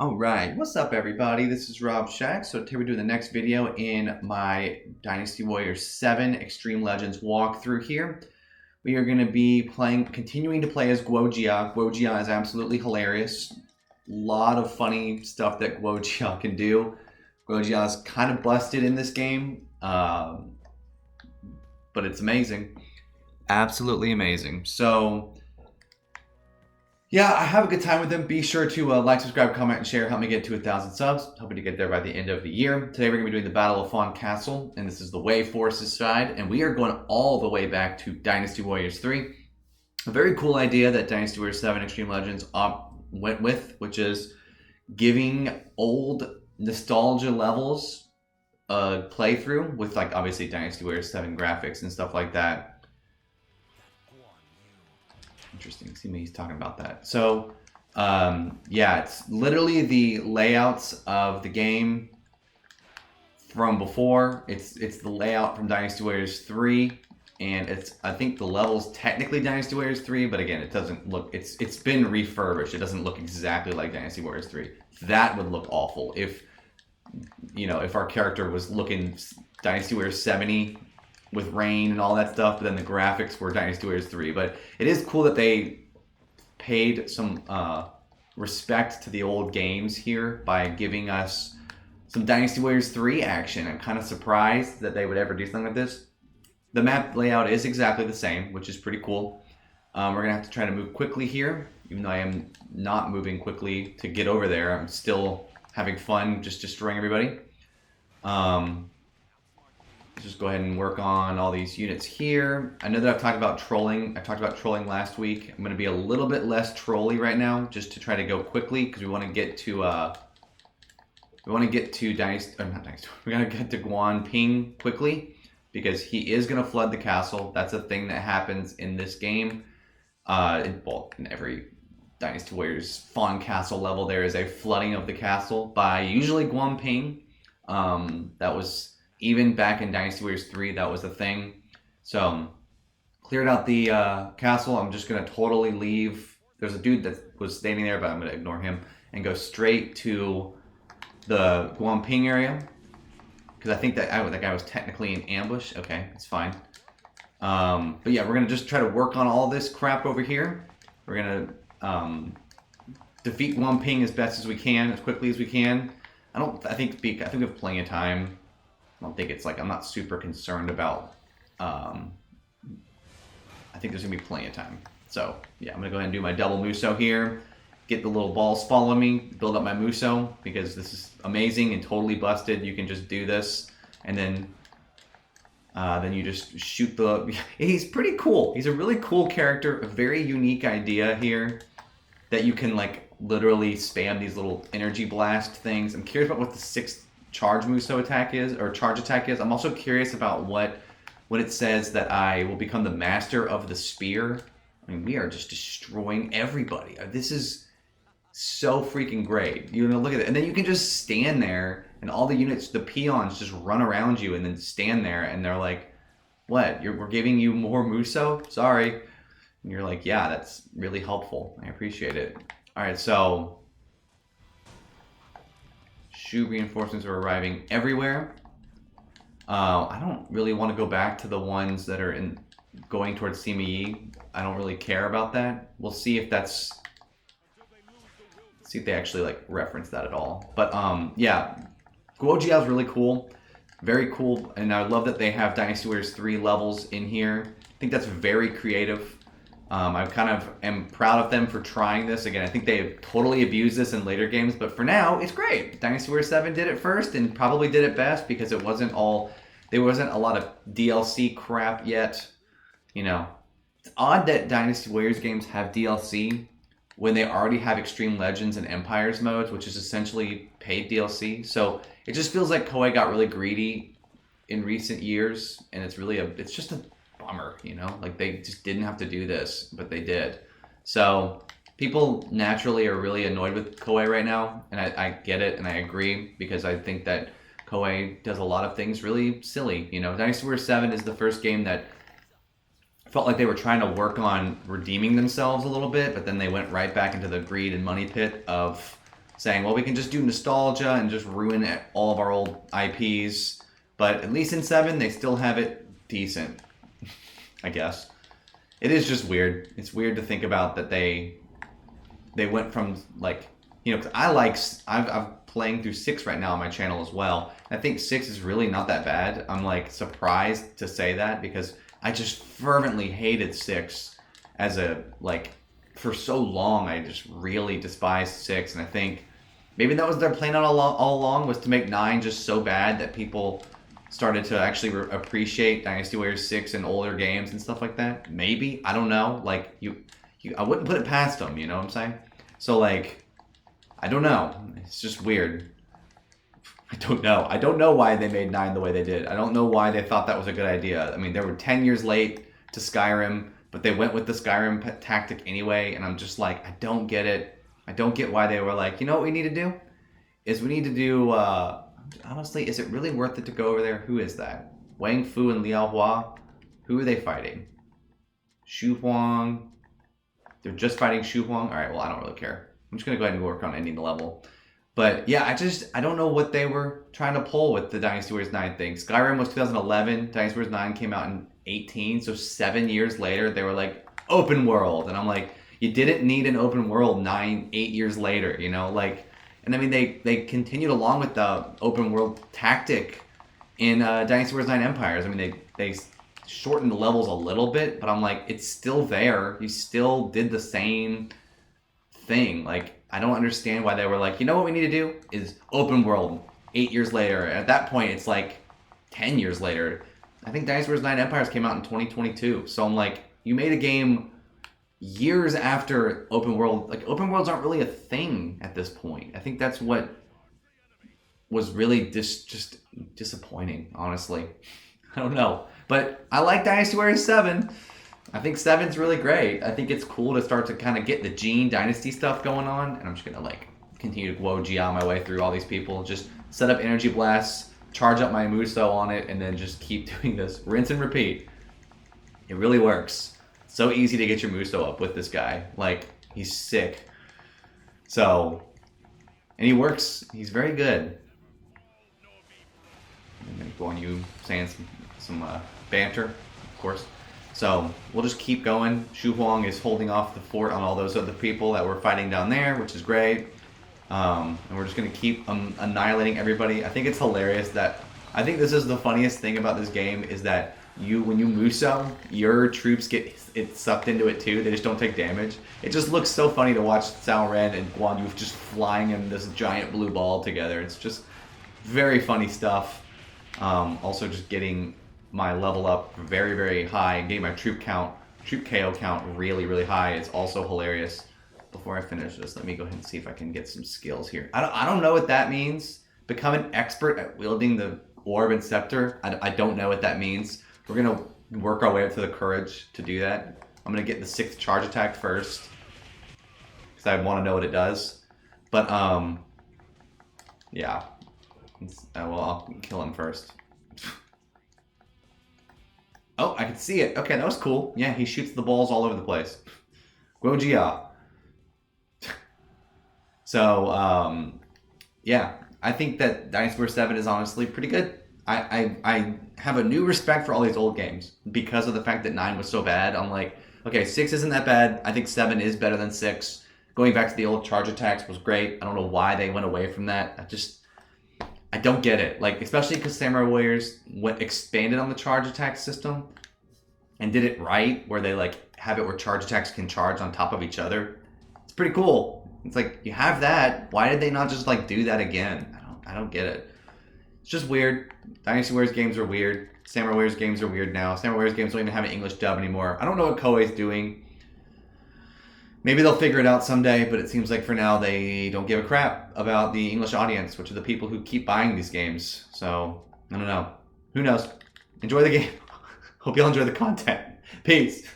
All right, what's up, everybody? This is Rob Shack. So today we're doing the next video in my Dynasty Warriors 7 Extreme Legends walkthrough here. We are going to be continuing to play as Guojia. Guojia is absolutely hilarious. A lot of funny stuff that Guojia can do. Guojia is kind of busted in this game, but it's amazing. Absolutely amazing. So yeah, I have a good time with them. Be sure to like, subscribe, comment, and share. Help me get to 1,000 subs. Hoping to get there by the end of the year. Today we're going to be doing the Battle of Fawn Castle, and this is the Wave Forces side. And we are going all the way back to Dynasty Warriors 3. A very cool idea that Dynasty Warriors 7 Extreme Legends went with, which is giving old nostalgia levels a playthrough with, like, obviously Dynasty Warriors 7 graphics and stuff like that. Interesting. See me, he's talking about that. So, yeah, it's literally the layouts of the game from before. It's the layout from Dynasty Warriors 3, and I think the level's technically Dynasty Warriors 3, but again, it doesn't look. It's been refurbished. It doesn't look exactly like Dynasty Warriors 3. That would look awful if our character was looking Dynasty Warriors 70. With rain and all that stuff, but then the graphics were Dynasty Warriors 3. But it is cool that they paid some respect to the old games here by giving us some Dynasty Warriors 3 action. I'm kind of surprised that they would ever do something like this. The map layout is exactly the same, which is pretty cool. We're going to have to try to move quickly here, even though I am not moving quickly to get over there. I'm still having fun just destroying everybody. Just go ahead and work on all these units here. I know that I've talked about trolling. I talked about trolling last week. I'm going to be a little bit less trolly right now, just to try to go quickly, because we want to get to Dynasty. Not Dynasty. We're going to get to Guan Ping quickly, because he is going to flood the castle. That's a thing that happens in this game. In every Dynasty Warriors Fawn Castle level, there is a flooding of the castle by usually Guan Ping. That was. Even back in Dynasty Warriors 3, that was a thing. So, cleared out the castle. I'm just going to totally leave. There's a dude that was standing there, but I'm going to ignore him and go straight to the Guangping area. Because I think that guy was technically in ambush. Okay, it's fine. But yeah, we're going to just try to work on all this crap over here. We're going to defeat Guangping as best as we can, as quickly as we can. I think we have plenty of time. I don't think it's like, I'm not super concerned about, I think there's going to be plenty of time. So, yeah, I'm going to go ahead and do my double Muso here, get the little balls follow me, build up my Muso, because this is amazing and totally busted. You can just do this, and then you just shoot he's pretty cool. He's a really cool character, a very unique idea here, that you can, like, literally spam these little energy blast things. I'm curious about what the 6th charge Muso attack is, or charge attack is. I'm also curious about when it says that I will become the master of the spear. I mean, we are just destroying everybody. This is so freaking great. Look at it. And then you can just stand there, and all the units, the peons, just run around you and then stand there, and they're like, what? We're giving you more Muso? Sorry. And you're like, yeah, that's really helpful. I appreciate it. All right, so Shu reinforcements are arriving everywhere. I don't really want to go back to the ones that are going towards Sima Yi. I don't really care about that. We'll see if they actually like reference that at all. But yeah, Guojia is really cool, very cool, and I love that they have Dynasty Warriors 3 levels in here. I think that's very creative. I kind of am proud of them for trying this. Again, I think they have totally abused this in later games, but for now, it's great. Dynasty Warriors 7 did it first and probably did it best because there wasn't a lot of DLC crap yet. It's odd that Dynasty Warriors games have DLC when they already have Extreme Legends and Empires modes, which is essentially paid DLC. So it just feels like Koei got really greedy in recent years, and it's just a bummer, like they just didn't have to do this, but they did. So people naturally are really annoyed with Koei right now, and I get it and I agree, because I think that Koei does a lot of things really silly. Dynasty Warriors 7 is the first game that felt like they were trying to work on redeeming themselves a little bit, but then they went right back into the greed and money pit of saying, well, we can just do nostalgia and just ruin all of our old IPs. But at least in 7, they still have it decent, I guess. It is just weird. It's weird to think about that they went from, like, you know, 'cause I'm playing through 6 right now on my channel as well. I think 6 is really not that bad. I'm, like, surprised to say that because I just fervently hated 6 as a, like, for so long. I just really despised 6, and I think maybe that was their plan all along, was to make 9 just so bad that people started to actually appreciate Dynasty Warriors 6 and older games and stuff like that. Maybe. I don't know. Like, I wouldn't put it past them, you know what I'm saying? So, like, I don't know. It's just weird. I don't know. I don't know why they made 9 the way they did. I don't know why they thought that was a good idea. I mean, they were 10 years late to Skyrim, but they went with the Skyrim tactic anyway, and I'm just like, I don't get it. I don't get why they were like, you know what we need to do? Is we need to do, honestly, is it really worth it to go over there? Who is that? Wang Fu and Liao Hua? Who are they fighting? Xu Huang. They're just fighting Xu Huang? Alright, well, I don't really care. I'm just going to go ahead and work on ending the level. But yeah, I don't know what they were trying to pull with the Dynasty Warriors 9 thing. Skyrim was 2011. Dynasty Warriors 9 came out in 18. So 7 years later, they were like, open world. And I'm like, you didn't need an open world 8 years later, you know? Like, and I mean, they continued along with the open world tactic in Dynasty Warriors 9 Empires. I mean, they shortened the levels a little bit, but I'm like, it's still there. You still did the same thing. Like, I don't understand why they were like, you know what we need to do is open world 8 years later. And at that point, it's like 10 years later. I think Dynasty Warriors 9 Empires came out in 2022. So I'm like, you made a game years after open world. Like, open worlds aren't really a thing at this point. I think that's what was really just disappointing, honestly. I don't know. But I like Dynasty Warriors 7. I think 7's really great. I think it's cool to start to kind of get the Gene Dynasty stuff going on. And I'm just going to, like, continue to Guo Jia my way through all these people. Just set up energy blasts, charge up my Muso on it, and then just keep doing this. Rinse and repeat. It really works. So easy to get your Muso up with this guy. Like, he's sick. So, and he works. He's very good. And then Guan Yu saying some banter, of course. So we'll just keep going. Xu Huang is holding off the fort on all those other people that were fighting down there, which is great. And we're just going to keep annihilating everybody. I think it's hilarious that, I think this is the funniest thing about this game, is that when you Muso, your troops get sucked into it too. They just don't take damage. It just looks so funny to watch Cao Ren and Guan Yu just flying in this giant blue ball together. It's just very funny stuff. Also just getting my level up very, very high and getting my troop KO count really, really high. It's also hilarious. Before I finish this, let me go ahead and see if I can get some skills here. I don't know what that means. Become an expert at wielding the orb and scepter. I don't know what that means. We're going to work our way up to the courage to do that. I'm going to get the 6th charge attack first, because I want to know what it does. But, yeah. Well, I'll kill him first. Oh, I can see it. Okay, that was cool. Yeah, he shoots the balls all over the place. Guo Jia. So, yeah, I think that Dynasty Warriors 7 is honestly pretty good. I have a new respect for all these old games because of the fact that 9 was so bad. I'm like, okay, 6 isn't that bad. I think 7 is better than 6. Going back to the old charge attacks was great. I don't know why they went away from that. I don't get it. Like, especially because Samurai Warriors expanded on the charge attack system and did it right, where they, like, have it where charge attacks can charge on top of each other. It's pretty cool. It's like, you have that. Why did they not just, like, do that again? I don't get it. It's just weird. Dynasty Warriors games are weird. Samurai Warriors games are weird now. Samurai Warriors games don't even have an English dub anymore. I don't know what Koei's doing. Maybe they'll figure it out someday, but it seems like for now they don't give a crap about the English audience, which are the people who keep buying these games. So, I don't know. Who knows? Enjoy the game. Hope y'all enjoy the content. Peace.